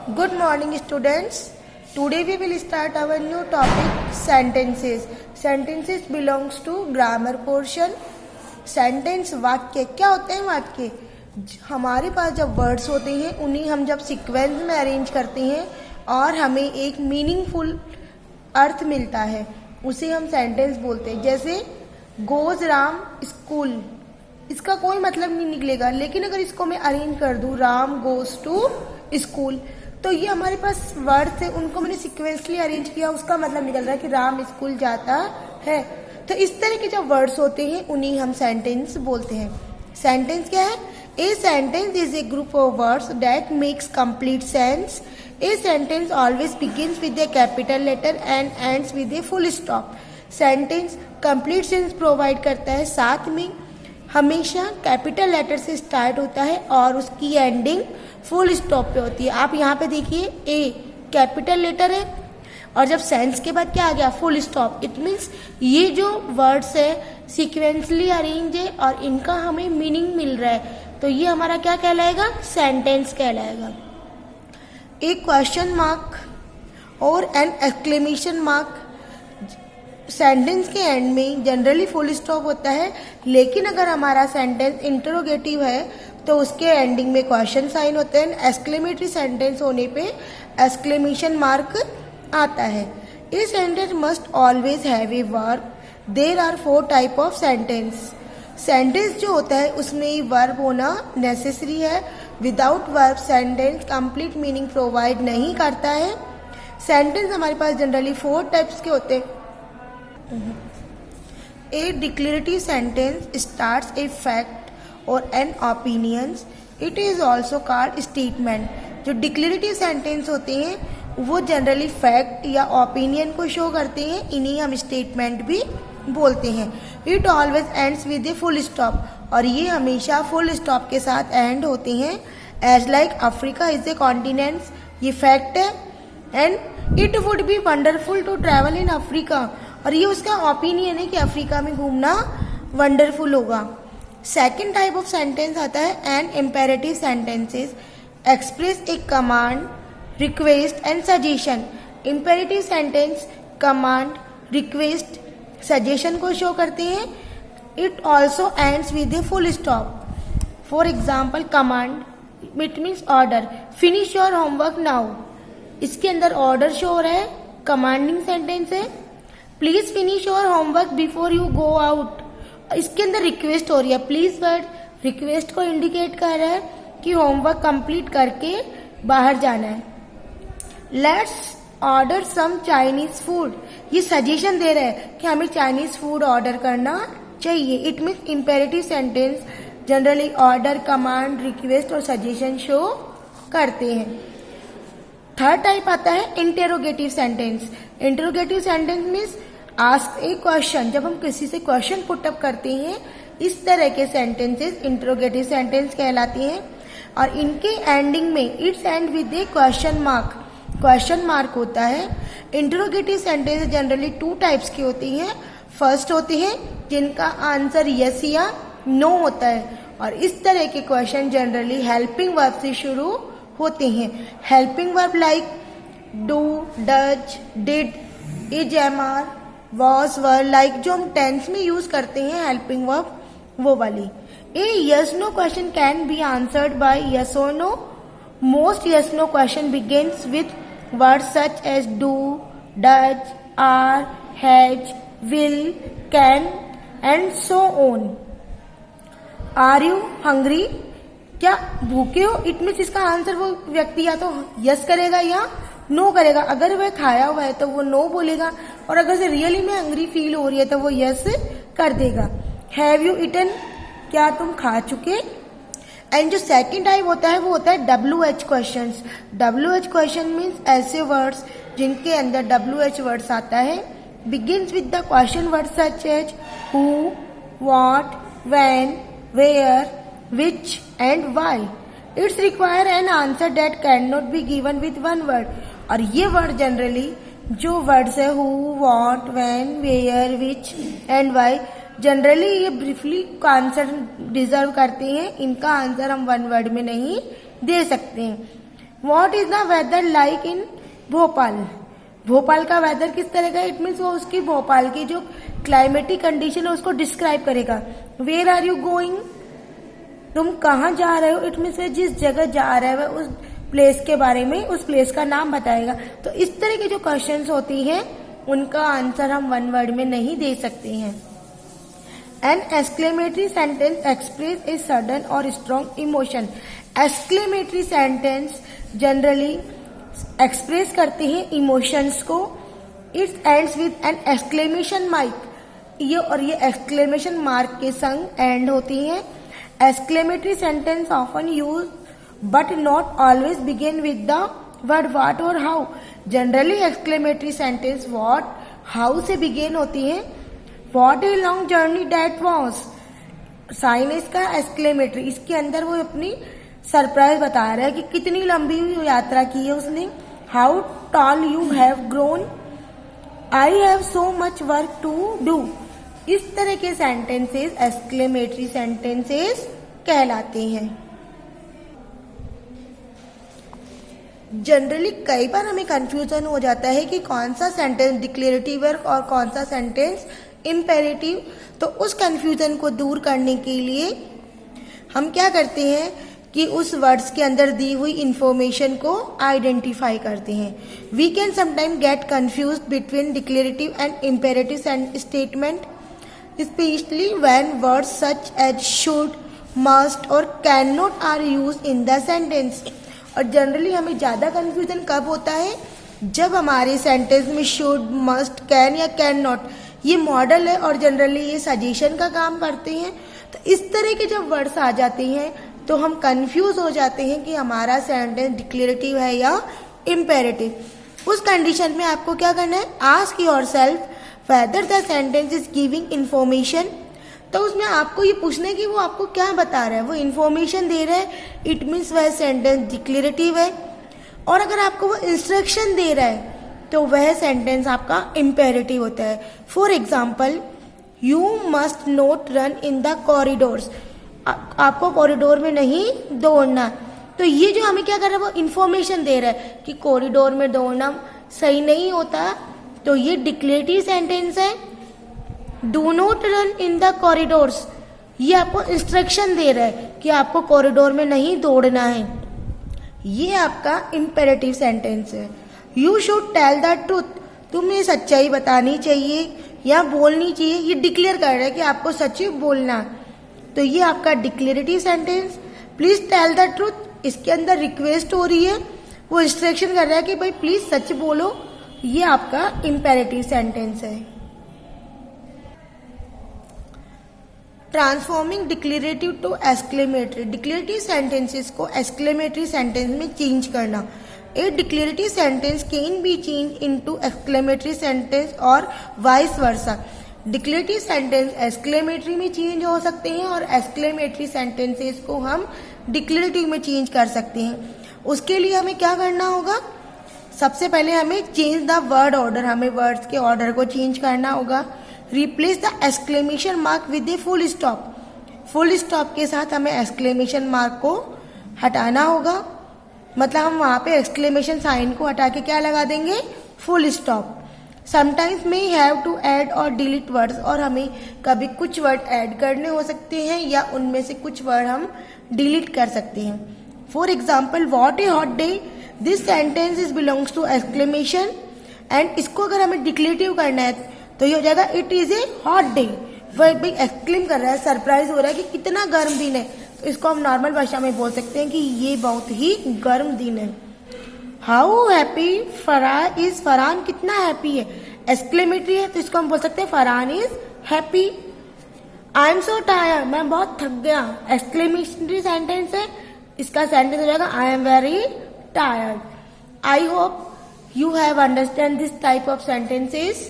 Good morning, students. Today we will start our new topic, sentences. Sentences belongs to grammar portion. Sentence वाक्य क्या होते हैं? वाक्य हमारे पास जब वर्ड्स होते हैं उन्हें हम जब सीक्वेंस में अरेंज करते हैं और हमें एक मीनिंगफुल अर्थ मिलता है उसे हम सेंटेंस बोलते हैं. जैसे गोज राम स्कूल, इसका कोई मतलब नहीं निकलेगा, लेकिन अगर इसको मैं अरेंज कर दूं राम गोज टू स्कूल, तो ये हमारे पास वर्ड्स है, उनको मैंने सिक्वेंसली अरेंज किया, उसका मतलब निकल रहा है कि राम स्कूल जाता है. तो इस तरह के जो वर्ड्स होते हैं उन्हीं हम सेंटेंस बोलते हैं. सेंटेंस क्या है? A sentence is a group of words that makes complete sense. A sentence always begins with a capital letter and ends with a full stop. Sentence complete sense provide करता है, साथ में हमेशा capital letter से start होता है और उसकी एंडिंग फुल स्टॉप पे होती है. आप यहाँ पे देखिए ए कैपिटल लेटर है और जब सेंस के बाद क्या आ गया? Full stop. इट मीन्स ये जो वर्ड्स है सीक्वेंसली अरेंज है और इनका हमें मीनिंग मिल रहा है, तो ये हमारा क्या कहलाएगा? सेंटेंस कहलाएगा. एक क्वेश्चन मार्क और एन एक्सक्लेमेशन मार्क सेंटेंस के एंड में जनरली फुल स्टॉप होता है, लेकिन अगर हमारा सेंटेंस इंटरोगेटिव है तो उसके एंडिंग में क्वेश्चन साइन होते हैं. एक्सक्लेमेटरी सेंटेंस होने पे एक्सक्लेमेशन मार्क आता है. A sentence must always have a verb. There are 4 type of sentence. Sentence जो होता है उसमें वर्ब होना नेसेसरी है. Without verb sentence complete meaning provide नहीं करता है. सेंटेंस हमारे पास जनरली 4 टाइप्स के होते हैं. A declarative sentence starts a fact or an opinion. It is also called statement. जो डिक्लेरेटिव सेंटेंस होते हैं वो जनरली फैक्ट या ओपिनियन को शो करते हैं, इन्हीं हम स्टेटमेंट भी बोलते हैं. It always ends with a full stop, और ये हमेशा फुल स्टॉप के साथ एंड होते हैं. As like Africa is a continent, ये फैक्ट है. And it would be wonderful to travel in Africa, और ये उसका ओपिनियन है कि अफ्रीका में घूमना वंडरफुल होगा. सेकेंड टाइप ऑफ सेंटेंस आता है an imperative sentences express a command, request and suggestion. Imperative sentence command, request, suggestion को शो करते हैं. It also ends with a full stop. For example command, it means order, finish your homework now. इसके अंदर order show हो रहा है, commanding sentence है. Please finish your homework before you go out, इसके अंदर रिक्वेस्ट हो रही है. प्लीज वर्ड रिक्वेस्ट को इंडिकेट कर रहा है कि होमवर्क कंप्लीट करके बाहर जाना है. Let's order some Chinese food, ये सजेशन दे रहा है कि हमें चाइनीज फूड ऑर्डर करना चाहिए. It means imperative sentence generally order, command, request और सजेशन शो करते हैं. थर्ड टाइप आता है interrogative sentence. Interrogative sentence means ask a question. जब हम किसी से क्वेश्चन पुटअप करते हैं, इस तरह के सेंटेंसेस इंटेरोगेटिव सेंटेंस कहलाती हैं. और इनके एंडिंग में it's and with A question mark, question mark होता है. इंटेरोगेटिव सेंटेंस जनरली 2 टाइप्स की होती हैं. फर्स्ट होते हैं जिनका आंसर यस या नो होता है, और इस तरह के क्वेश्चन जनरली हेल्पिंग वर्ब से शुरू होते हैं. Helping verb like do, does, did, is, am, are, was, were, like जो हम टेंस में यूज करते हैं हेल्पिंग वर्ब, वो वाली. A yes no question can be answered by yes और no. Most yes no question begins with words such as do, does, are, has, will, can and so on. Are you hungry, क्या भूखे हो? It means इसका answer वो व्यक्ति या तो yes करेगा या नो करेगा. अगर वह खाया हुआ है तो वो नो बोलेगा, और अगर से रियली में हंग्री फील हो रही है तो वो यस कर देगा. हैव यू ईटन, क्या तुम खा चुके? एंड जो सेकंड टाइप होता है वो होता है WH question. WH question means ऐसे वर्ड्स जिनके अंदर WH वर्ड्स आता है. Begins with the question word such as who, what, when, where, which and why. It's require an answer that cannot be given with one word. और ये word generally जो words है who, what, when, where, which and why, generally ये briefly answer deserve करते हैं. इनका answer हम 1 word में नहीं दे सकते हैं. What is the weather like in Bhopal? Bhopal का वेदर किस तरह का? इट मीन्स वो उसकी भोपाल की जो क्लाइमेटिक कंडीशन है उसको डिस्क्राइब करेगा। Where are you going? तुम कहाँ जा रहे हो? इट मीन्स जिस जगह जा रहे हो उस प्लेस के बारे में, उस प्लेस का नाम बताएगा। तो इस तरह के जो क्वेश्चंस होती हैं उनका आंसर हम वन वर्ड में नहीं दे सकते हैं। An exclamatory sentence express a sudden और strong emotion. Exclamatory sentence generally express करते हैं इमोशंस को। It's ends with an exclamation mark. ये एक्सक्लेमेशन मार्क के संग एंड होती हैं। Exclamatory sentence often use but not always begin with the word what और how. Generally exclamatory sentence what how से बिगिन होती है। What a long journey that was. Sign इसका एक्सक्लेमेटरी, इसके अंदर वो अपनी सरप्राइज बता रहा है कि कितनी लंबी यात्रा की है उसने। How tall you have grown. I have so much work to do. इस तरह के सेंटेंसेस एक्सक्लेमेटरी सेंटेंसेस कहलाते हैं। जनरली कई बार हमें कंफ्यूजन हो जाता है कि कौन सा सेंटेंस डिक्लेरेटिव है और कौन सा सेंटेंस इम्पेरेटिव। तो उस कंफ्यूजन को दूर करने के लिए हम क्या करते हैं कि उस वर्ड्स के अंदर दी हुई इंफॉर्मेशन को आइडेंटिफाई करते हैं। We can sometime get confuse between declarative and imperative statement, specially when words such as should, must और can not are used in the sentence. और जनरली हमें ज़्यादा कंफ्यूजन कब होता है? जब हमारे सेंटेंस में शुड, मस्ट, कैन या कैन नॉट ये मॉडल है और जनरली ये सजेशन का काम करते हैं। तो इस तरह के जब वर्ड्स आ जाते हैं तो हम कंफ्यूज हो जाते हैं कि हमारा सेंटेंस डिक्लेरेटिव है या इम्पेरेटिव। उस कंडीशन में आपको क्या करना है? Ask yourself whether the sentence is giving information. तो उसमें आपको ये पूछना है कि वो आपको क्या बता रहा है। वो इंफॉर्मेशन दे रहा है, इट मीन्स वह सेंटेंस डिक्लेरेटिव है। और अगर आपको वो इंस्ट्रक्शन दे रहा है तो वह सेंटेंस आपका इम्पेरेटिव होता है। For example, you must not run in the corridors. आपको कॉरिडोर में नहीं दौड़ना। तो ये जो हमें क्या कर रहा है, वो इंफॉर्मेशन दे रहा है कि कॉरिडोर में दौड़ना सही नहीं होता। तो ये डिक्लेरेटिव सेंटेंस है। Do not run in the corridors, ये आपको इंस्ट्रक्शन दे रहा है कि आपको कॉरिडोर में नहीं दौड़ना है। ये आपका इम्पेरेटिव सेंटेंस है। You should tell the truth, तुम्हें सच्चाई बतानी चाहिए या बोलनी चाहिए। ये डिक्लेयर कर रहा है कि आपको सच बोलना। तो ये आपका declarative sentence. Please tell the truth, इसके अंदर रिक्वेस्ट हो रही है, वो इंस्ट्रक्शन कर रहा है कि भाई प्लीज सच बोलो। ये आपका इम्पेरेटिव सेंटेंस है। Transforming declarative to exclamatory. Declarative sentences को एक्सक्लेमेटरी सेंटेंस में चेंज करना। A declarative sentence can be change into exclamatory sentence और vice versa. Declarative sentence exclamatory में चेंज हो सकते हैं और एक्सक्लेमेटरी सेंटेंसेस को हम डिक्लेरेटिव में चेंज कर सकते हैं। उसके लिए हमें क्या करना होगा? सबसे पहले हमें चेंज द वर्ड ऑर्डर, हमें वर्ड्स के ऑर्डर को चेंज करना होगा। Replace the exclamation mark with a full stop. Full stop के साथ हमें एक्सक्लेमेशन मार्क को हटाना होगा। मतलब हम वहाँ पे एक्सक्लेमेशन साइन को हटा के क्या लगा देंगे? Full stop. Sometimes may have to add और डिलीट वर्ड्स, और हमें कभी कुछ वर्ड ऐड करने हो सकते हैं या उनमें से कुछ वर्ड हम डिलीट कर सकते हैं। For example, what a hot day, this sentence is belongs to exclamation. And इसको अगर हमें डिक्लेरेटिव करना है तो ये हो जाएगा it is a hot day. वह भाई एक्सक्लेम कर रहा है, सरप्राइज हो रहा है कि कितना गर्म दिन है। तो इसको हम नॉर्मल भाषा में बोल सकते हैं कि ये बहुत ही गर्म दिन है। How happy Farhan is, Farhan कितना हैप्पी है। एक्सक्लेमेटरी है तो इसको हम बोल सकते हैं Farhan is happy. I am so tired, मैं बहुत थक गया। एक्सक्लेमेटरी सेंटेंस है, इसका सेंटेंस हो जाएगा I am very tired. I hope you have understand this type of sentences.